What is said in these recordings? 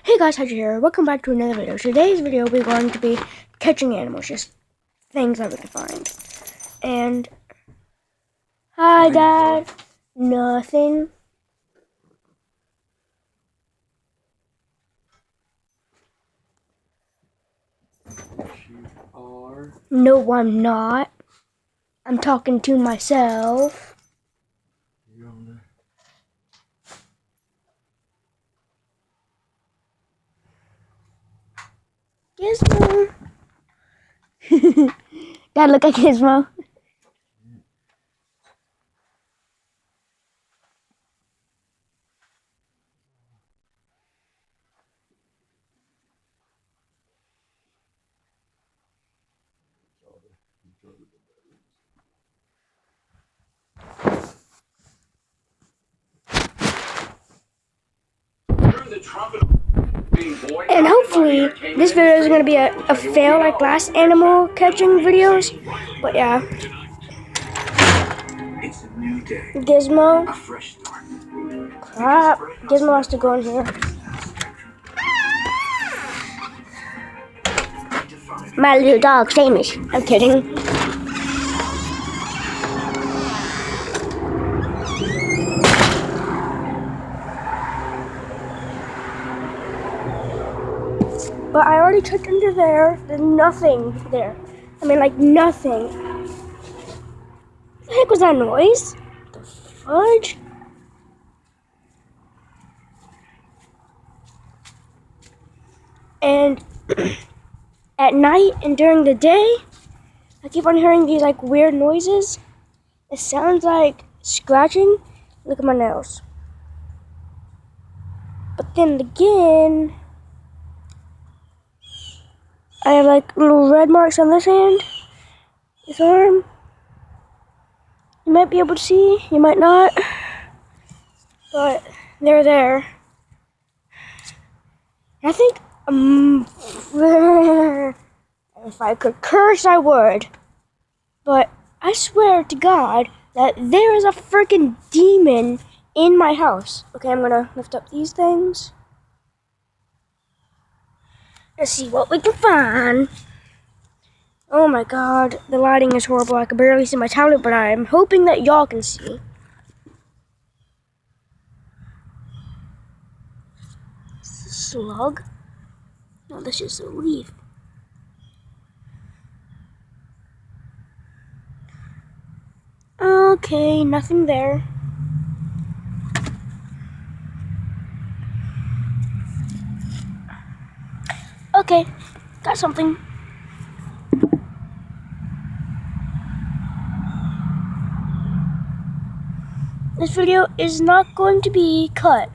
Hey guys, Hydra here. Welcome back to another video. Today's video we're going to be catching animals, just things that we can find. And hi Dad. Nothing. No, I'm not. I'm talking to myself. Gizmo. Dad, look at Gizmo. And hopefully this video is going to be a fail like last animal catching videos. But yeah. It's a new day. Gizmo. A fresh start. Crap. Gizmo has to go in here. My little dog's famous. I'm kidding. But I already checked under there. There's nothing there. I mean, like, nothing. What the heck was that noise? The fudge? And at night and during the day, I keep on hearing these, like, weird noises. It sounds like scratching. Look at my nails. But then again, I have like little red marks on this hand, this arm. You might be able to see, you might not, but they're there. I think, if I could curse, I would. But I swear to God that there is a freaking demon in my house. Okay, I'm gonna lift up these things. Let's see what we can find. Oh my God, the lighting is horrible. I can barely see my tablet, but I'm hoping that y'all can see. Is this a slug? No, that's just a leaf. Okay, nothing there. Okay, got something. This video is not going to be cut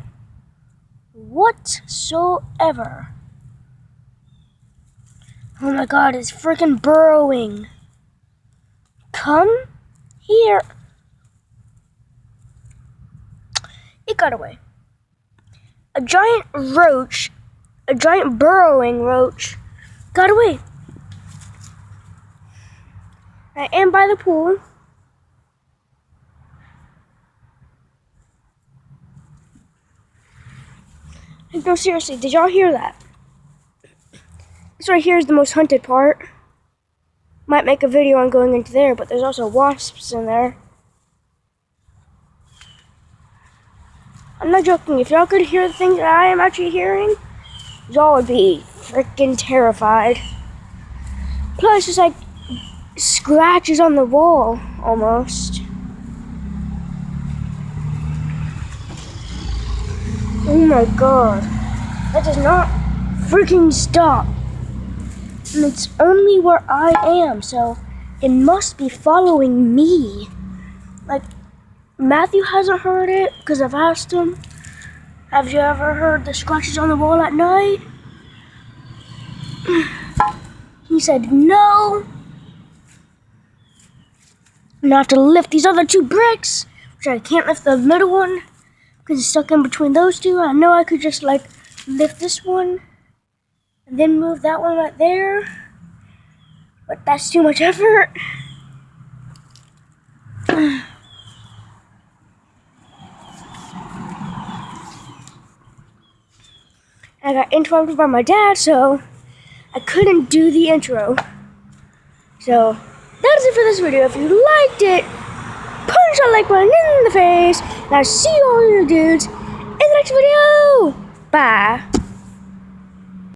whatsoever. Oh my God, it's freaking burrowing. Come here. It got away. A giant roach, a giant burrowing roach, got away. I am by the pool. No, seriously, did y'all hear that? This right here is the most hunted part. Might make a video on going into there, but there's also wasps in there. I'm not joking. If y'all could hear the things that I am actually hearing, y'all would be freaking terrified. Plus, it's like scratches on the wall, almost. Oh my God. That does not freaking stop. And it's only where I am, so it must be following me. Like, Matthew hasn't heard it, because I've asked him, have you ever heard the scratches on the wall at night? He said no. And I have to lift these other two bricks, which I can't lift the middle one, because it's stuck in between those two. I know I could just, like, lift this one, and then move that one right there. But that's too much effort. I got interrupted by my dad, so I couldn't do the intro. So that's it for this video. If you liked it, punch that like button in the face. And I'll see you all you dudes in the next video. Bye.